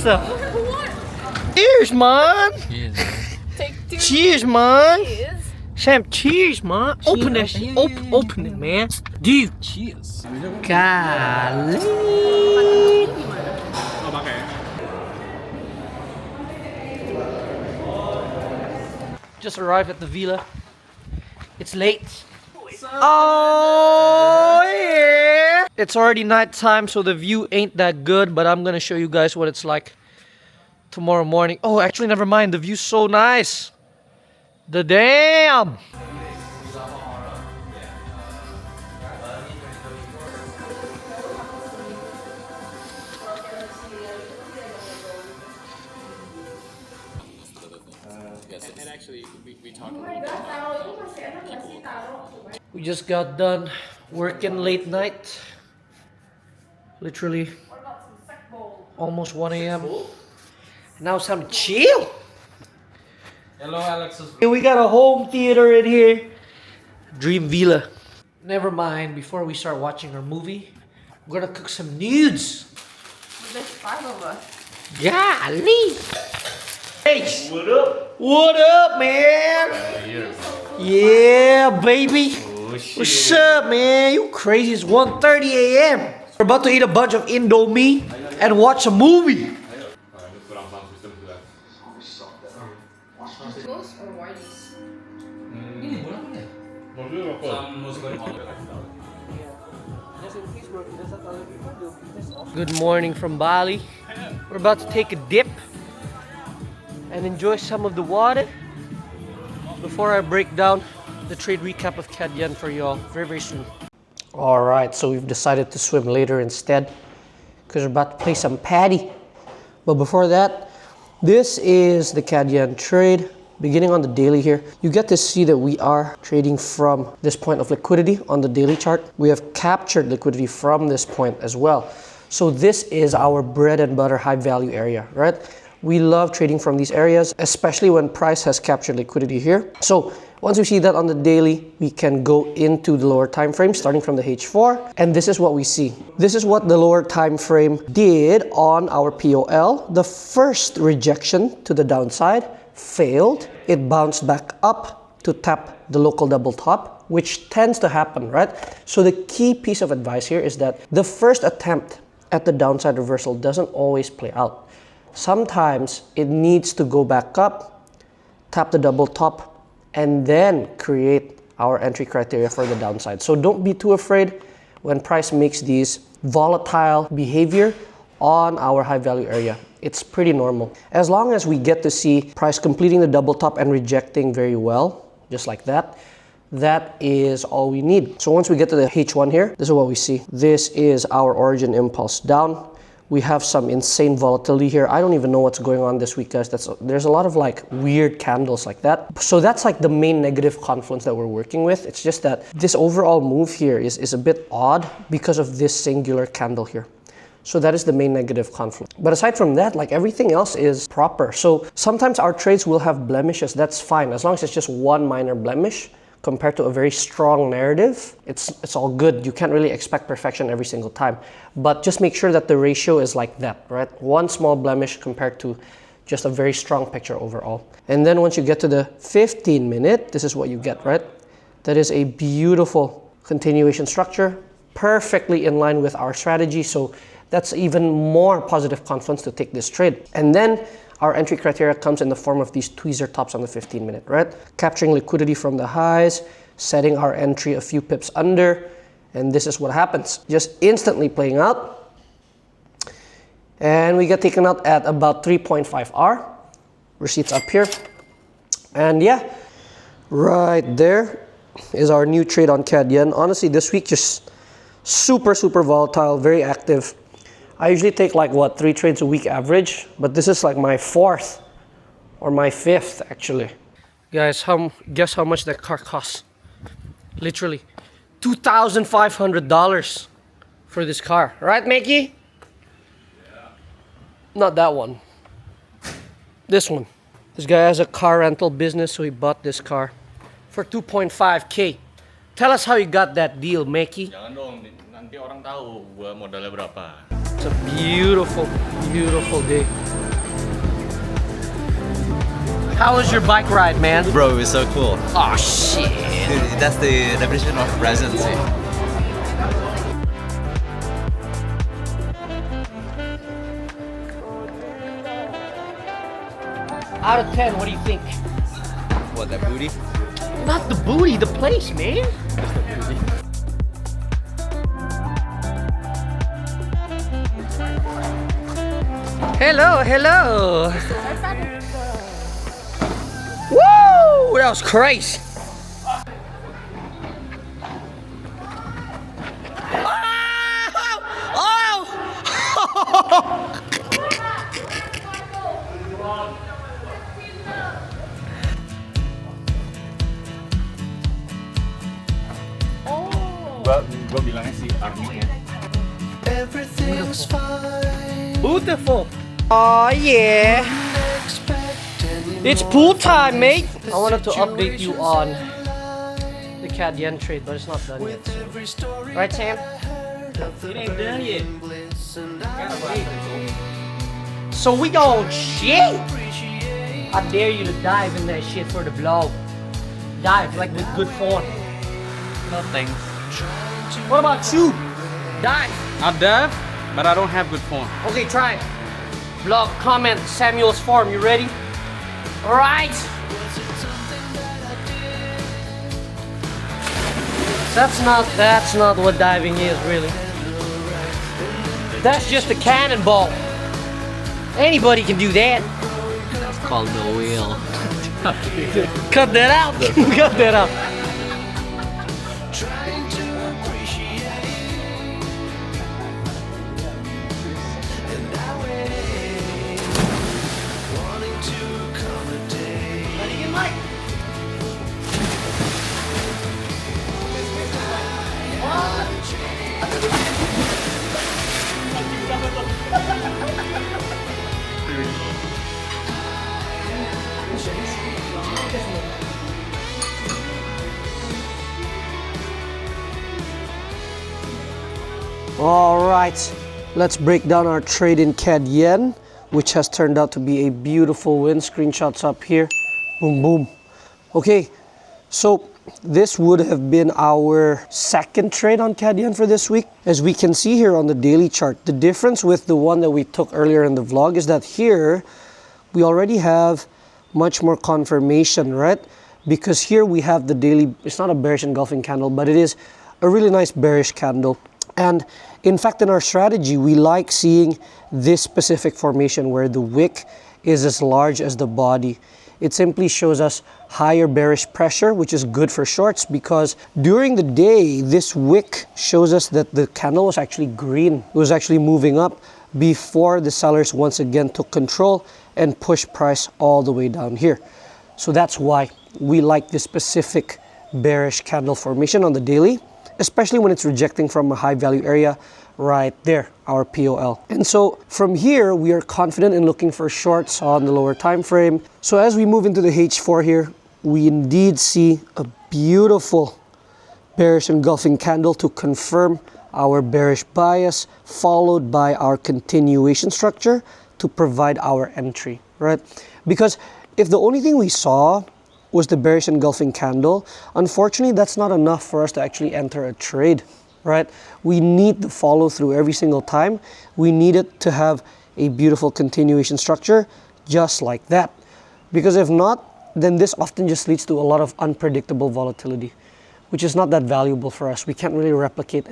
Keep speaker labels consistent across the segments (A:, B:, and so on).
A: stuff.
B: What?
A: Cheers, man.
B: Take two.
A: Cheers, man.
B: Cheers.
A: Sam, cheers, man. Open that shit. Open it, man. Dude.
C: Cheers.
A: Golly.
C: Oh, pakai.
A: Just arrived at the villa. It's late. Oh yeah! It's already night time, so the view ain't that good, but I'm gonna show you guys what it's like tomorrow morning. Oh, actually, never mind. The view's so nice. The damn!
C: And actually, we talked
A: We just got done working late night. Literally almost 1 a.m. Now it's time to chill.
C: Hello, Alexis.
A: Here we got a home theater in here. Dream Villa. Never mind, before we start watching our movie, we're gonna cook some nudes.
B: There's 5 of us.
A: Golly! Hey! What up? What up, man? Yeah, baby. What's up, man? You crazy? It's 1:30 a.m. We're about to eat a bunch of Indomie and watch a movie.
B: Ghost or whiteys?
A: Good morning from Bali. We're about to take a dip and enjoy some of the water before I break down the trade recap of CAD yen for y'all very soon. Alright, so we've decided to swim later instead because we're about to play some paddy. But before that, this is the CAD yen trade. Beginning on the daily here, you get to see that we are trading from this point of liquidity on the daily chart. We have captured liquidity from this point as well. So this is our bread and butter high value area, right? We love trading from these areas, especially when price has captured liquidity here. So once we see that on the daily, we can go into the lower time frame starting from the H4, and this is what we see. This is what the lower time frame did on our POL. The first rejection to the downside failed. It bounced back up to tap the local double top, which tends to happen, right? So the key piece of advice here is that the first attempt at the downside reversal doesn't always play out. Sometimes it needs to go back up, tap the double top, and then create our entry criteria for the downside. So don't be too afraid when price makes these volatile behavior on our high value area. It's pretty normal. As long as we get to see price completing the double top and rejecting very well, just like that, that is all we need. So once we get to the H1 here, this is what we see. This is our origin impulse down. We have some insane volatility here. I don't even know what's going on this week, guys. There's a lot of like weird candles like that. So that's like the main negative confluence that we're working with. It's just that this overall move here is a bit odd because of this singular candle here. So that is the main negative confluence. But aside from that, like everything else is proper. So sometimes our trades will have blemishes. That's fine. As long as it's just one minor blemish compared to a very strong narrative, it's all good. You can't really expect perfection every single time. But just make sure that the ratio is like that, right? One small blemish compared to just a very strong picture overall. And then once you get to the 15-minute, this is what you get, right? That is a beautiful continuation structure, perfectly in line with our strategy. So that's even more positive confluence to take this trade. And then our entry criteria comes in the form of these tweezer tops on the 15-minute, right? Capturing liquidity from the highs, setting our entry a few pips under, and this is what happens. Just instantly playing out. And we get taken out at about 3.5R. Receipts up here. And yeah, right there is our new trade on CAD yen. Honestly, this week just super volatile, very active. I usually take like what, 3 trades a week average, but this is like my 4th or my 5th actually. Guys, guess how much that car costs? Literally $2,500 for this car, right, Mickey? Yeah. Not that one. This one. This guy has a car rental business, so he bought this car for 2.5K. Tell us how you got that deal, Mickey.
D: Jangan dong, nanti orang tahu gua modalnya berapa.
A: It's a beautiful, beautiful day. How was your bike ride, man?
D: Bro, it was so cool.
A: Oh shit.
D: Dude, that's the definition of residency.
A: Out of 10, what do you think?
D: What, that booty?
A: Not the booty, the place, man. Hello, hello. Woo! That was crazy.
C: Gua bilangnya si Army-nya.
A: Beautiful. Oh yeah. It's pool time, mate. I wanted to update you on the CAD yen trade, but it's not done yet. Right, Sam?
C: It ain't done yet. Gotta wait.
A: So we gon' shit. I dare you to dive in that shit for the vlog. Dive like with good form.
C: No thanks.
A: What about you? Dive.
C: I'll dive, but I don't have good form.
A: Okay, try it. Vlog, comment, Samuel's form. You ready? Alright. That's not what diving is, really. That's just a cannonball. Anybody can do that.
D: It's called the wheel.
A: Cut that out. Cut that out. All right, let's break down our trade in CAD yen, which has turned out to be a beautiful win. Screenshots up here. Boom, boom. Okay, so this would have been our second trade on CAD yen for this week. As we can see here on the daily chart, the difference with the one that we took earlier in the vlog is that here we already have much more confirmation, right? Because here we have the daily, it's not a bearish engulfing candle, but it is a really nice bearish candle. And in fact, in our strategy, we like seeing this specific formation where the wick is as large as the body. It simply shows us higher bearish pressure, which is good for shorts, because during the day, this wick shows us that the candle was actually green. It was actually moving up before the sellers once again took control and pushed price all the way down here. So that's why we like this specific bearish candle formation on the daily, especially when it's rejecting from a high value area right there, our POL. And so from here, we are confident in looking for shorts on the lower time frame. So as we move into the H4 here, we indeed see a beautiful bearish engulfing candle to confirm our bearish bias, followed by our continuation structure to provide our entry, right? Because if the only thing we saw was the bearish engulfing candle, unfortunately, that's not enough for us to actually enter a trade, right? We need the follow through every single time. We need it to have a beautiful continuation structure just like that. Because if not, then this often just leads to a lot of unpredictable volatility, which is not that valuable for us. We can't really replicate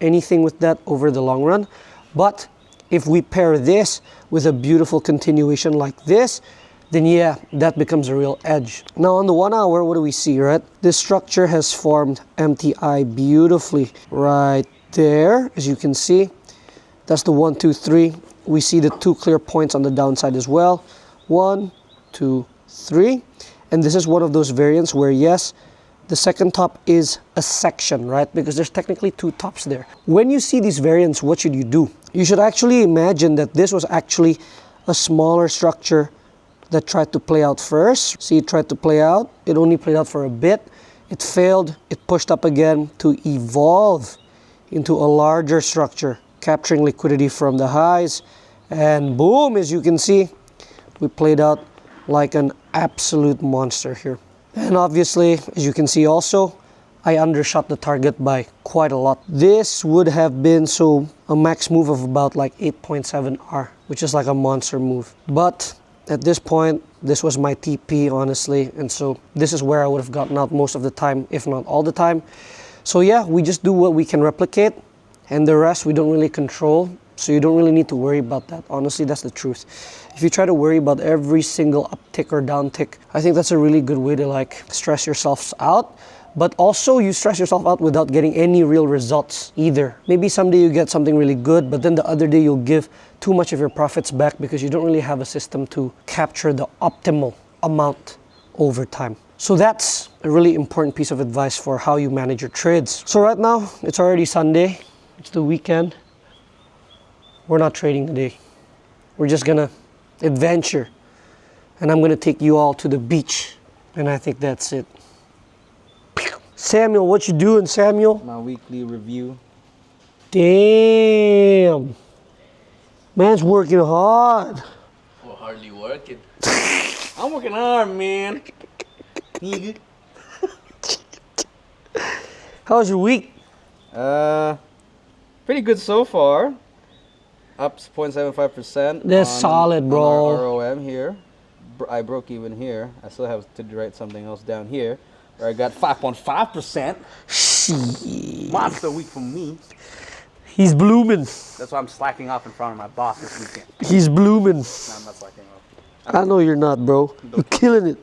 A: anything with that over the long run. But if we pair this with a beautiful continuation like this, then yeah, that becomes a real edge. Now on the 1 hour, what do we see, right? This structure has formed MTI beautifully right there, as you can see. That's the 1, 2, 3. We see the 2 clear points on the downside as well. 1, 2, 3. And this is one of those variants where yes, the second top is a section, right? Because there's technically 2 tops there. When you see these variants, what should you do? You should actually imagine that this was actually a smaller structure that tried to play out first. See, it tried to play out. It only played out for a bit. It failed. It pushed up again to evolve into a larger structure capturing liquidity from the highs. And boom, as you can see, we played out like an absolute monster here. And obviously, as you can see also, I undershot the target by quite a lot. This would have been a max move of about like 8.7 R, which is like a monster move. But at this point, this was my TP, honestly. And so this is where I would have gotten out most of the time, if not all the time. So yeah, we just do what we can replicate, and the rest we don't really control. So you don't really need to worry about that. Honestly, that's the truth. If you try to worry about every single uptick or downtick, I think that's a really good way to like stress yourselves out. But also you stress yourself out without getting any real results either. Maybe someday you get something really good, but then the other day you'll give too much of your profits back because you don't really have a system to capture the optimal amount over time. So that's a really important piece of advice for how you manage your trades. So right now, it's already Sunday. It's the weekend. We're not trading today. We're just gonna adventure. And I'm gonna take you all to the beach. And I think that's it. Samuel, what you doing, Samuel?
C: My weekly review.
A: Damn. Man's working hard.
D: Well, hardly working.
C: I'm working hard, man.
A: How was your week?
C: Pretty good so far. Up 0.75%.
A: That's solid, bro.
C: On our ROM here. I broke even here. I still have to write something else down here. Where I got 5.5%. Monster week for me.
A: He's blooming.
C: That's why I'm slacking off in front of my boss this weekend.
A: He's blooming.
C: No, I'm not slacking off.
A: I know you're not, bro. You're killing it.